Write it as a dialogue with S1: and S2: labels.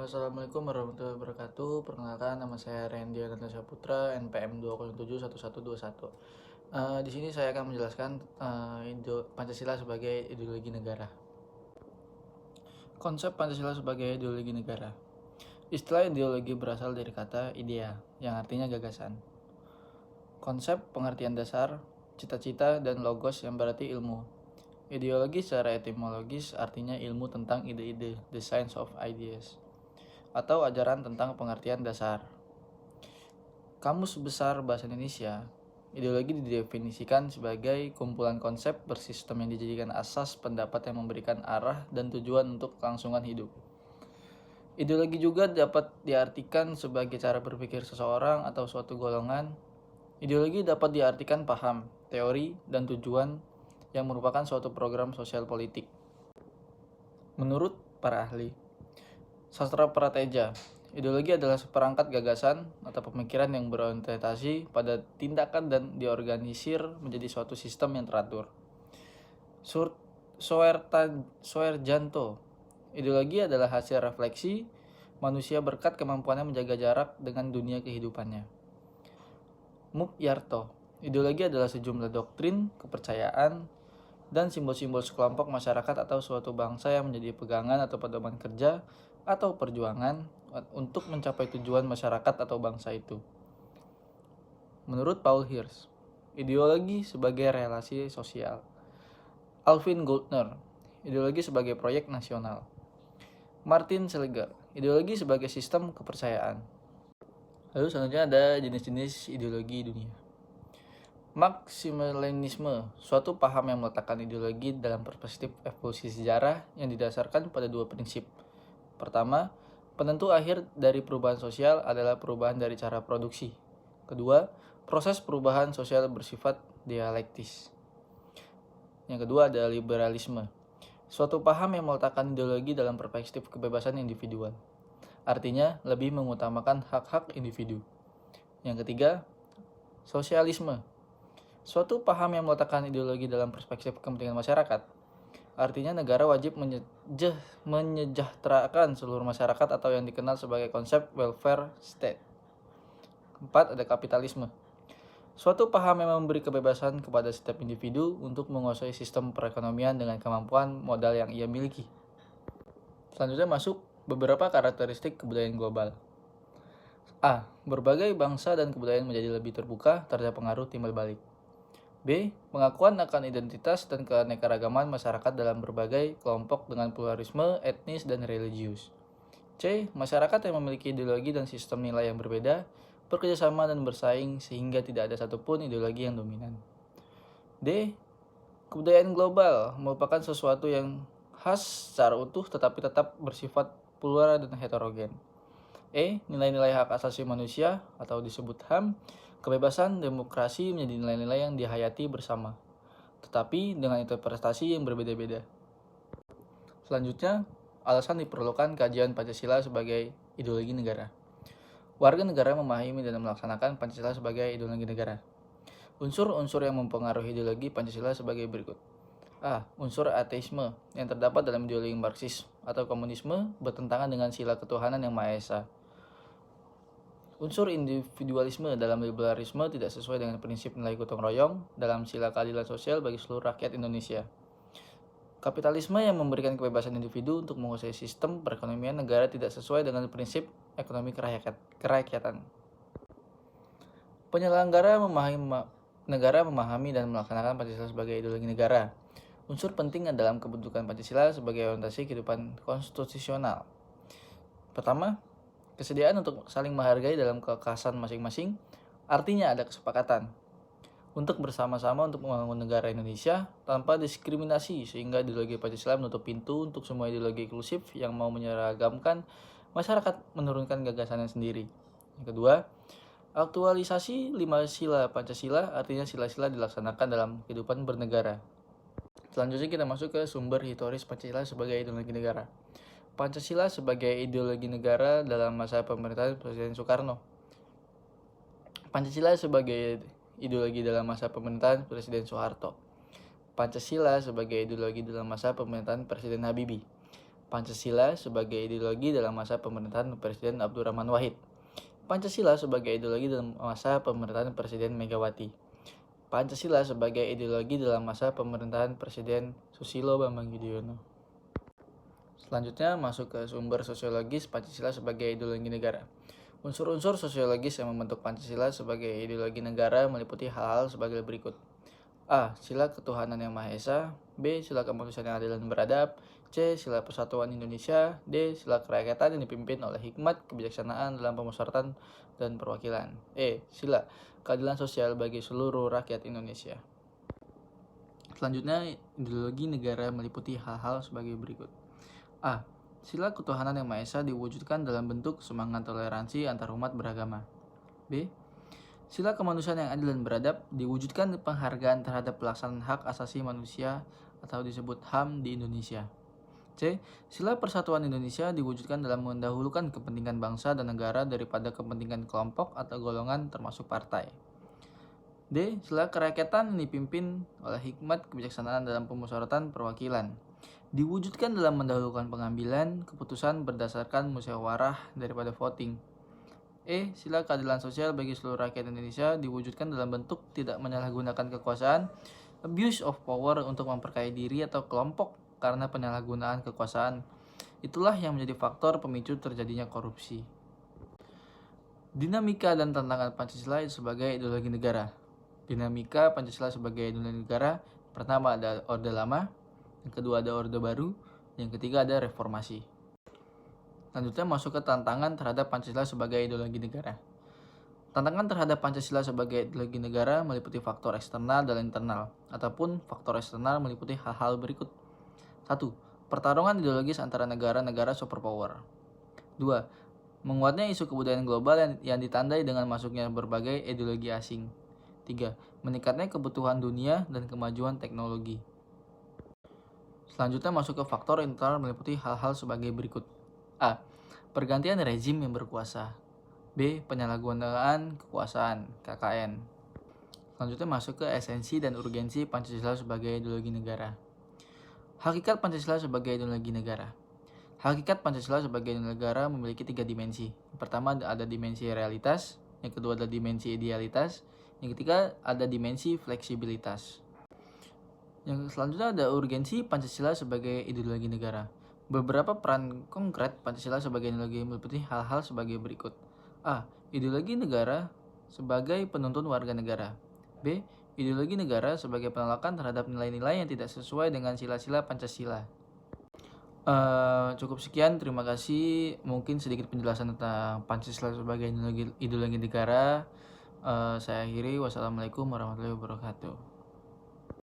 S1: Assalamualaikum warahmatullahi wabarakatuh. Perkenalkan, nama saya Randy Ananta Saputra, NPM 2071121. Di sini saya akan menjelaskan Pancasila sebagai ideologi negara. Konsep Pancasila sebagai ideologi negara. Istilah ideologi berasal dari kata idea, yang artinya gagasan. Konsep pengertian dasar, cita-cita, dan logos yang berarti ilmu. Ideologi secara etimologis artinya ilmu tentang ide-ide, the science of ideas, atau ajaran tentang pengertian dasar. Kamus Besar Bahasa Indonesia, ideologi didefinisikan sebagai kumpulan konsep bersistem yang dijadikan asas pendapat yang memberikan arah dan tujuan untuk kelangsungan hidup. Ideologi juga dapat diartikan sebagai cara berpikir seseorang atau suatu golongan. Ideologi dapat diartikan paham, teori, dan tujuan yang merupakan suatu program sosial politik. Menurut para ahli sastra prateja, ideologi adalah seperangkat gagasan atau pemikiran yang berorientasi pada tindakan dan diorganisir menjadi suatu sistem yang teratur. Soerjanto, ideologi adalah hasil refleksi manusia berkat kemampuannya menjaga jarak dengan dunia kehidupannya. Mukyarto, ideologi adalah sejumlah doktrin, kepercayaan, dan simbol-simbol sekelompok masyarakat atau suatu bangsa yang menjadi pegangan atau pedoman kerja atau perjuangan untuk mencapai tujuan masyarakat atau bangsa itu. Menurut Paul Hirsch, ideologi sebagai relasi sosial. Alvin Goldner, ideologi sebagai proyek nasional. Martin Seligger, ideologi sebagai sistem kepercayaan. Lalu selanjutnya ada jenis-jenis ideologi dunia. Marxisme, suatu paham yang meletakkan ideologi dalam perspektif evolusi sejarah yang didasarkan pada dua prinsip. Pertama, penentu akhir dari perubahan sosial adalah perubahan dari cara produksi. Kedua, proses perubahan sosial bersifat dialektis. Yang kedua ada liberalisme, suatu paham yang meletakkan ideologi dalam perspektif kebebasan individual. Artinya, lebih mengutamakan hak-hak individu. Yang ketiga, sosialisme, suatu paham yang meletakkan ideologi dalam perspektif kepentingan masyarakat. Artinya negara wajib menyejahterakan seluruh masyarakat atau yang dikenal sebagai konsep welfare state. Keempat, ada kapitalisme, suatu paham yang memberi kebebasan kepada setiap individu untuk menguasai sistem perekonomian dengan kemampuan modal yang ia miliki. Selanjutnya masuk beberapa karakteristik kebudayaan global. A. Berbagai bangsa dan kebudayaan menjadi lebih terbuka terhadap pengaruh timbal balik. B. Pengakuan akan identitas dan keanekaragaman masyarakat dalam berbagai kelompok dengan pluralisme etnis dan religius. C. Masyarakat yang memiliki ideologi dan sistem nilai yang berbeda, bekerjasama dan bersaing sehingga tidak ada satupun ideologi yang dominan. D. Kebudayaan global merupakan sesuatu yang khas secara utuh tetapi tetap bersifat plural dan heterogen. E. Nilai-nilai hak asasi manusia atau disebut HAM, kebebasan, demokrasi menjadi nilai-nilai yang dihayati bersama, tetapi dengan interpretasi yang berbeda-beda. Selanjutnya, alasan diperlukan kajian Pancasila sebagai ideologi negara. Warga negara memahami dan melaksanakan Pancasila sebagai ideologi negara. Unsur-unsur yang mempengaruhi ideologi Pancasila sebagai berikut. A. Unsur ateisme yang terdapat dalam ideologi Marxis atau komunisme bertentangan dengan sila ketuhanan yang Maha Esa. Unsur individualisme dalam liberalisme tidak sesuai dengan prinsip nilai gotong royong dalam sila keadilan sosial bagi seluruh rakyat Indonesia. Kapitalisme yang memberikan kebebasan individu untuk menguasai sistem perekonomian negara tidak sesuai dengan prinsip ekonomi kerakyatan. Penyelenggara negara memahami dan melaksanakan Pancasila sebagai ideologi negara. Unsur penting dalam kebentukan Pancasila sebagai orientasi kehidupan konstitusional. Pertama, kesediaan untuk saling menghargai dalam kekhasan masing-masing, artinya ada kesepakatan untuk bersama-sama untuk membangun negara Indonesia tanpa diskriminasi sehingga ideologi Pancasila menutup pintu untuk semua ideologi inklusif yang mau menyeragamkan masyarakat menurunkan gagasannya sendiri. Yang kedua, aktualisasi 5 sila Pancasila, artinya sila-sila dilaksanakan dalam kehidupan bernegara. Selanjutnya kita masuk ke sumber historis Pancasila sebagai ideologi negara. Pancasila sebagai ideologi negara dalam masa pemerintahan Presiden Soekarno. Pancasila sebagai ideologi dalam masa pemerintahan Presiden Soeharto. Pancasila sebagai ideologi dalam masa pemerintahan Presiden Habibie. Pancasila sebagai ideologi dalam masa pemerintahan Presiden Abdurrahman Wahid. Pancasila sebagai ideologi dalam masa pemerintahan Presiden Megawati. Pancasila sebagai ideologi dalam masa pemerintahan Presiden Susilo Bambang Yudhoyono. Selanjutnya masuk ke sumber sosiologis Pancasila sebagai ideologi negara. Unsur-unsur sosiologis yang membentuk Pancasila sebagai ideologi negara meliputi hal-hal sebagai berikut. A. Sila ketuhanan yang Maha Esa. B. Sila kemanusiaan yang adil dan beradab. C. Sila persatuan Indonesia. D. Sila kerakyatan yang dipimpin oleh hikmat, kebijaksanaan dalam pemusyawaratan dan perwakilan. E. Sila keadilan sosial bagi seluruh rakyat Indonesia. Selanjutnya, ideologi negara meliputi hal-hal sebagai berikut. A. Sila ketuhanan yang Maha Esa diwujudkan dalam bentuk semangat toleransi antar umat beragama. B. Sila kemanusiaan yang adil dan beradab diwujudkan penghargaan terhadap pelaksanaan hak asasi manusia atau disebut HAM di Indonesia. C. Sila persatuan Indonesia diwujudkan dalam mendahulukan kepentingan bangsa dan negara daripada kepentingan kelompok atau golongan termasuk partai. D. Sila kerakyatan yang dipimpin oleh hikmat, kebijaksanaan dalam pemusyawaratan perwakilan diwujudkan dalam mendahulukan pengambilan keputusan berdasarkan musyawarah daripada voting. E. Sila keadilan sosial bagi seluruh rakyat Indonesia diwujudkan dalam bentuk tidak menyalahgunakan kekuasaan, abuse of power untuk memperkaya diri atau kelompok karena penyalahgunaan kekuasaan. Itulah yang menjadi faktor pemicu terjadinya korupsi. Dinamika dan tantangan Pancasila sebagai ideologi negara. Dinamika Pancasila sebagai ideologi negara, pertama ada Orde Lama, yang kedua ada Orde Baru, yang ketiga ada Reformasi. Selanjutnya masuk ke tantangan terhadap Pancasila sebagai ideologi negara. Tantangan terhadap Pancasila sebagai ideologi negara meliputi faktor eksternal dan internal, ataupun faktor eksternal meliputi hal-hal berikut. 1. Pertarungan ideologis antara negara-negara superpower. 2. Menguatnya isu kebudayaan global yang ditandai dengan masuknya berbagai ideologi asing. 3. Meningkatnya kebutuhan dunia dan kemajuan teknologi. Selanjutnya masuk ke faktor internal meliputi hal-hal sebagai berikut. A. Pergantian rezim yang berkuasa. B. Penyalahgunaan kekuasaan (KKN). Selanjutnya masuk ke esensi dan urgensi Pancasila sebagai ideologi negara. Hakikat Pancasila sebagai ideologi negara. Hakikat Pancasila sebagai ideologi negara memiliki 3 dimensi. Yang pertama ada dimensi realitas, yang kedua ada dimensi idealitas, yang ketiga ada dimensi fleksibilitas. Yang selanjutnya ada urgensi Pancasila sebagai ideologi negara. Beberapa peran konkret Pancasila sebagai ideologi meliputi hal-hal sebagai berikut. A. Ideologi negara sebagai penuntun warga negara. B. Ideologi negara sebagai penolakan terhadap nilai-nilai yang tidak sesuai dengan sila-sila Pancasila. Cukup sekian, terima kasih. Mungkin sedikit penjelasan tentang Pancasila sebagai ideologi negara. Saya akhiri. Wassalamualaikum warahmatullahi wabarakatuh.